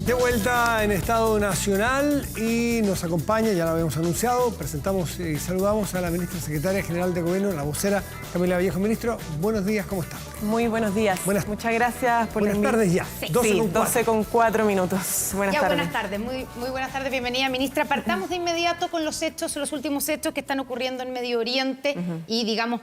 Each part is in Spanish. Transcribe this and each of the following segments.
De vuelta en Estado Nacional y nos acompaña, ya lo habíamos anunciado, presentamos y saludamos a la ministra secretaria general de Gobierno, la vocera Camila Vallejo. Ministro, buenos días, ¿cómo está? Muy buenos días. Muchas gracias por Buenas tardes ya. Sí, 12 con 4 minutos. Buenas tardes. Buenas tardes, muy buenas tardes, bienvenida, ministra. Partamos de inmediato con los últimos hechos que están ocurriendo en Medio Oriente y, digamos,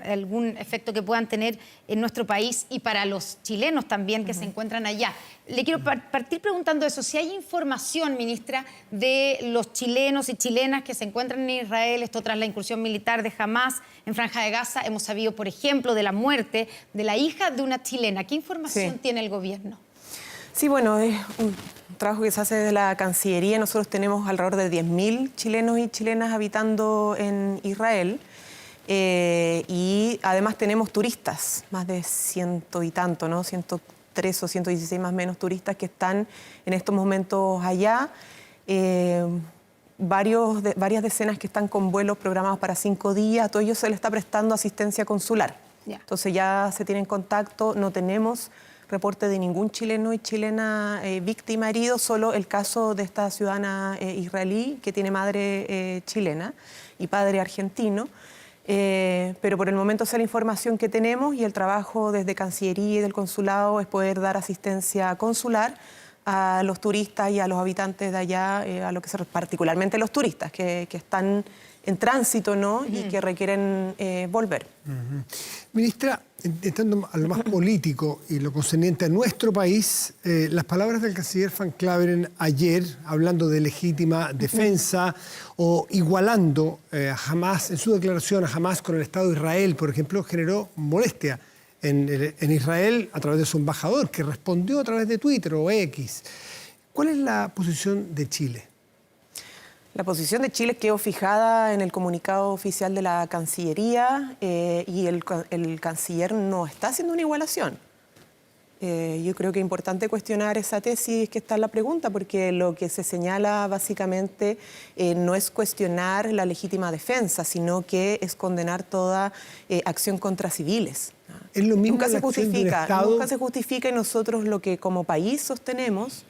algún efecto que puedan tener en nuestro país y para los chilenos también que se encuentran allá. Le quiero partir preguntando eso, si hay información, ministra, de los chilenos y chilenas que se encuentran en Israel, esto tras la incursión militar de Hamás en Franja de Gaza. Hemos sabido, por ejemplo, de la muerte de la hija de una chilena. ¿Qué información tiene el gobierno? Sí, bueno, es un trabajo que se hace desde la Cancillería. Nosotros tenemos alrededor de 10.000 chilenos y chilenas habitando en Israel. Y además tenemos turistas, más de 100 y tanto, ¿no? 103 o 116 más o menos turistas que están en estos momentos allá. Varias decenas que están con vuelos programados para 5 días. A todo ello se le está prestando asistencia consular. Entonces ya se tienen contacto, no tenemos reporte de ningún chileno y chilena víctima herido, solo el caso de esta ciudadana israelí que tiene madre chilena y padre argentino. Pero por el momento esa es la información que tenemos y el trabajo desde Cancillería y del Consulado es poder dar asistencia consular a los turistas y a los habitantes de allá, particularmente los turistas que están en tránsito, ¿no? Y que requieren volver. Ministra, entrando a lo más político y lo concerniente a nuestro país, las palabras del canciller Van Claveren ayer, hablando de legítima defensa o igualando a Hamás, en su declaración a Hamás con el Estado de Israel, por ejemplo, generó molestia en Israel a través de su embajador, que respondió a través de Twitter o X. ¿Cuál es la posición de Chile? La posición de Chile quedó fijada en el comunicado oficial de la Cancillería y el canciller no está haciendo una igualación. Yo creo que es importante cuestionar esa tesis que está en la pregunta, porque lo que se señala básicamente no es cuestionar la legítima defensa, sino que es condenar toda acción contra civiles. Es lo mismo nunca se justifica y nosotros lo que como país sostenemos,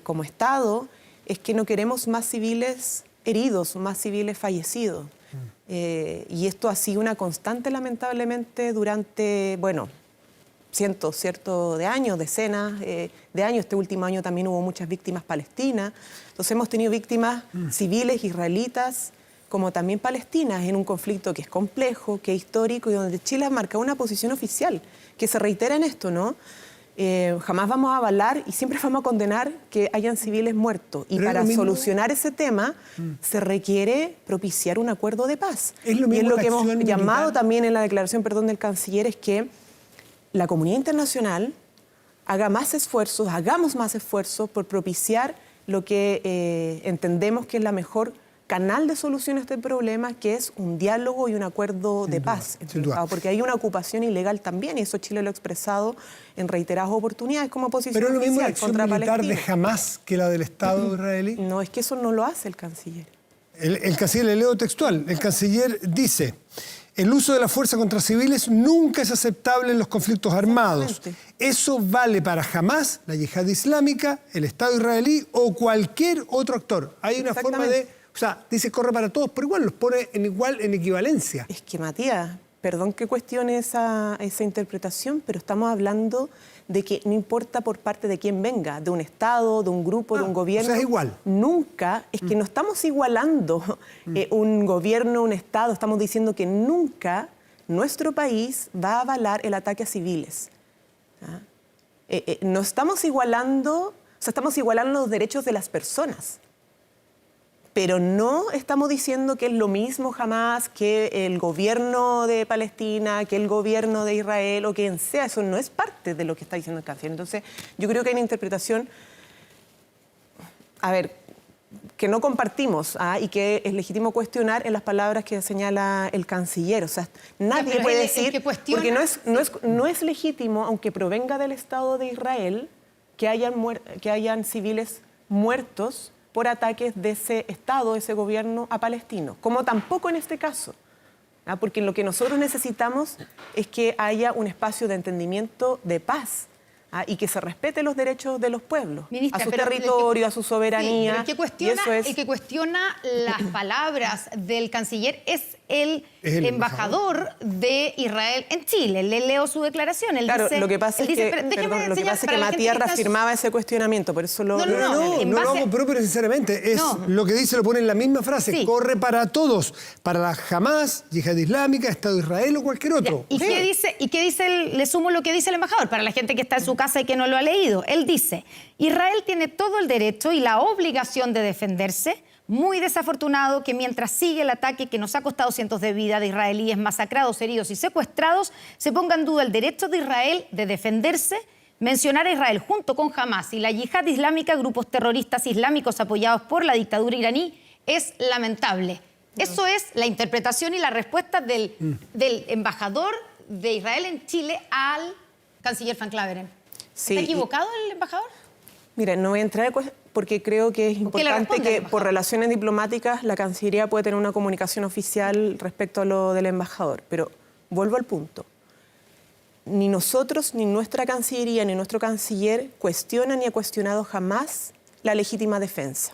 como Estado, es que no queremos más civiles heridos, más civiles fallecidos. Y esto ha sido una constante, lamentablemente, durante, cientos de años, decenas de años. Este último año también hubo muchas víctimas palestinas. Entonces hemos tenido víctimas civiles, israelitas, como también palestinas, en un conflicto que es complejo, que es histórico y donde Chile ha marcado una posición oficial, que se reitera en esto, ¿no? Jamás vamos a avalar y siempre vamos a condenar que hayan civiles muertos. Y para solucionar ese tema se requiere propiciar un acuerdo de paz. Y es lo que hemos llamado también en la declaración, del canciller, es que la comunidad internacional hagamos más esfuerzos por propiciar lo que entendemos que es la mejor canal de solución a este problema, que es un diálogo y un acuerdo de paz entre los Estados, porque hay una ocupación ilegal también, y eso Chile lo ha expresado en reiteradas oportunidades como posición oficial. ¿Pero es lo mismo la acción militar Palestina de Hamás que la del Estado israelí? No, es que eso no lo hace el canciller. El canciller, le leo textual, el canciller dice: el uso de la fuerza contra civiles nunca es aceptable en los conflictos armados. Eso vale para Hamás, la yihad islámica, el Estado israelí o cualquier otro actor. Hay una forma de... O sea, dice corre para todos, pero igual los pone en equivalencia. Es que, Matías, perdón que cuestione esa interpretación, pero estamos hablando de que no importa por parte de quién venga, de un Estado, de un grupo, de un gobierno. O sea, es igual. Nunca, es que no estamos igualando un gobierno, un Estado, estamos diciendo que nunca nuestro país va a avalar el ataque a civiles. No estamos igualando, estamos igualando los derechos de las personas. Pero no estamos diciendo que es lo mismo jamás que el gobierno de Palestina, que el gobierno de Israel o quien sea. Eso no es parte de lo que está diciendo el canciller. Entonces, yo creo que hay una interpretación, que no compartimos y que es legítimo cuestionar en las palabras que señala el canciller. O sea, nadie puede decir, porque no es legítimo, aunque provenga del Estado de Israel, que hayan civiles muertos por ataques de ese Estado, de ese gobierno a palestinos, como tampoco en este caso. Porque lo que nosotros necesitamos es que haya un espacio de entendimiento de paz, y que se respete los derechos de los pueblos, Ministra, a su pero territorio, a su soberanía. Sí, pero el que cuestiona las palabras del canciller es el embajador de Israel en Chile. Le leo su declaración. Él claro, dice, lo que pasa es que Matías reafirmaba ese cuestionamiento, por eso lo... No lo compró, pero sinceramente, lo que dice lo pone en la misma frase, Sí. corre para todos, para la Hamas, Yihad Islámica, Estado de Israel o cualquier otro. ¿Y qué dice le sumo lo que dice el embajador, para la gente que está en su casa y que no lo ha leído? Él dice, Israel tiene todo el derecho y la obligación de defenderse. Muy desafortunado que mientras sigue el ataque que nos ha costado cientos de vidas de israelíes masacrados, heridos y secuestrados, se ponga en duda el derecho de Israel de defenderse. Mencionar a Israel junto con Hamas y la Yihad Islámica, grupos terroristas islámicos apoyados por la dictadura iraní, es lamentable. Eso es la interpretación y la respuesta del embajador de Israel en Chile al canciller Van Claveren. Sí, ¿Está equivocado el embajador? Mira, no voy a entrar porque creo que es importante que por relaciones diplomáticas la Cancillería puede tener una comunicación oficial respecto a lo del embajador. Pero vuelvo al punto. Ni nosotros, ni nuestra Cancillería, ni nuestro canciller cuestionan ni ha cuestionado jamás la legítima defensa.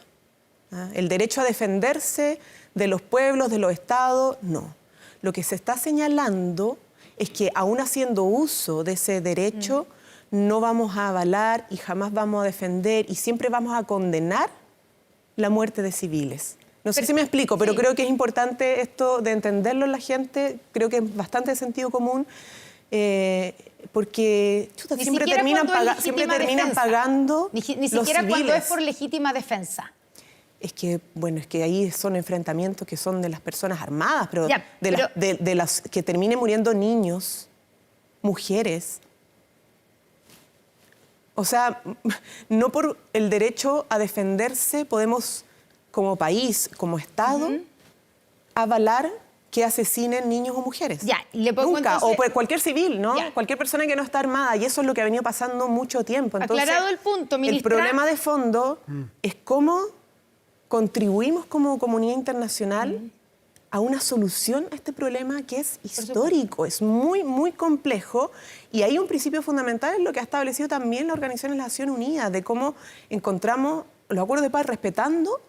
El derecho a defenderse de los pueblos, de los estados, no. Lo que se está señalando es que aún haciendo uso de ese derecho, no vamos a avalar y jamás vamos a defender y siempre vamos a condenar la muerte de civiles. No sé si me explico, pero creo que es importante esto de entenderlo en la gente, creo que es bastante de sentido común, porque siempre terminan pagando ni los siquiera civiles. Cuando es por legítima defensa. Es que ahí son enfrentamientos que son de las personas armadas, pero de las que terminen muriendo niños, mujeres. O sea, no por el derecho a defenderse podemos, como país, como Estado, avalar que asesinen niños o mujeres. Nunca. Entonces, o cualquier civil, ¿no? Cualquier persona que no está armada. Y eso es lo que ha venido pasando mucho tiempo. Entonces, aclarado el punto, ministra. El problema de fondo es cómo contribuimos como comunidad internacional a una solución a este problema que es histórico, es muy, muy complejo. Y hay un principio fundamental en lo que ha establecido también la Organización de las Naciones Unidas, de cómo encontramos los acuerdos de paz respetando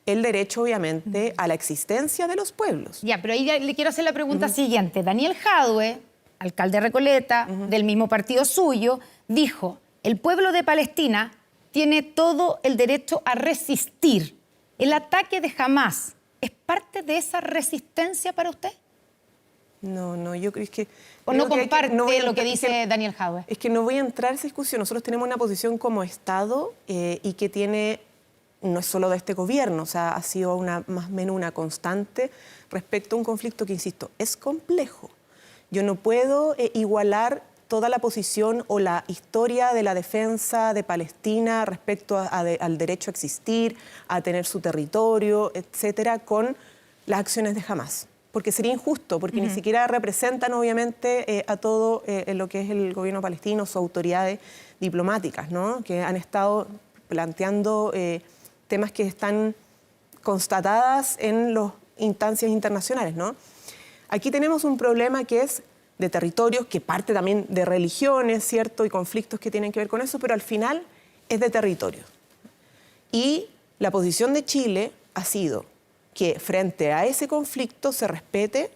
el derecho, obviamente, a la existencia de los pueblos. Pero ahí le quiero hacer la pregunta siguiente. Daniel Jadue, alcalde de Recoleta, del mismo partido suyo, dijo, el pueblo de Palestina tiene todo el derecho a resistir. ¿El ataque de Hamas es parte de esa resistencia para usted? No, yo creo que... ¿O no comparte lo que dice Daniel Jadue? Es que no voy a entrar en esa discusión. Nosotros tenemos una posición como Estado y que tiene... No es solo de este gobierno, o sea, ha sido más o menos una constante respecto a un conflicto que, insisto, es complejo. Yo no puedo igualar toda la posición o la historia de la defensa de Palestina respecto al derecho a existir, a tener su territorio, etcétera, con las acciones de Hamas. Porque sería injusto, porque ni siquiera representan, obviamente, a todo lo que es el gobierno palestino, sus autoridades diplomáticas, ¿no? Que han estado planteando temas que están constatadas en las instancias internacionales, ¿no? Aquí tenemos un problema que es de territorios, que parte también de religiones, ¿cierto? Y conflictos que tienen que ver con eso, pero al final es de territorio. Y la posición de Chile ha sido que frente a ese conflicto se respete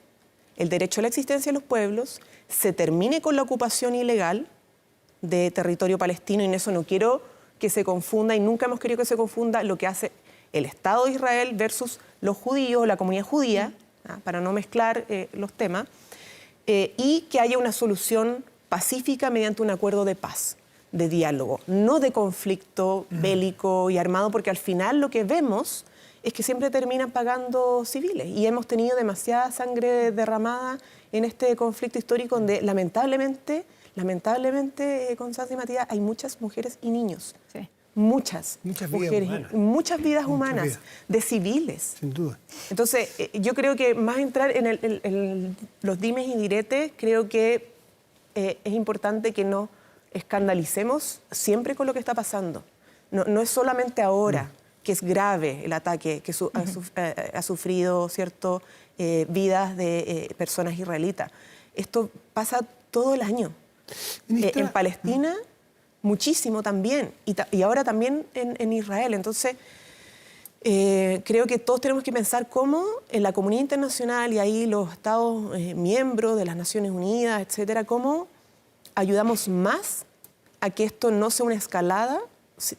el derecho a la existencia de los pueblos, se termine con la ocupación ilegal de territorio palestino, y en eso no quiero que se confunda, y nunca hemos querido que se confunda lo que hace el Estado de Israel versus los judíos, la comunidad judía, para no mezclar los temas, y que haya una solución pacífica mediante un acuerdo de paz, de diálogo, no de conflicto bélico y armado, porque al final lo que vemos es que siempre terminan pagando civiles, y hemos tenido demasiada sangre derramada en este conflicto histórico donde lamentablemente, Constanza y Matías, hay muchas mujeres y niños. Sí. Muchas mujeres, muchas vidas humanas, de civiles. Sin duda. Entonces, yo creo que más entrar en los dimes y diretes, creo que es importante que no escandalicemos siempre con lo que está pasando. No es solamente ahora que es grave el ataque que ha sufrido, ¿cierto?, vidas de personas israelitas. Esto pasa todo el año. Ministra, En Palestina muchísimo también, y ahora también en Israel. Entonces, creo que todos tenemos que pensar cómo en la comunidad internacional y ahí los Estados miembros de las Naciones Unidas, etcétera, cómo ayudamos más a que esto no sea una escalada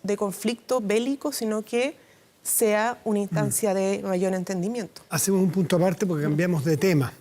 de conflicto bélico, sino que sea una instancia de mayor entendimiento. Hacemos un punto aparte porque cambiamos de tema.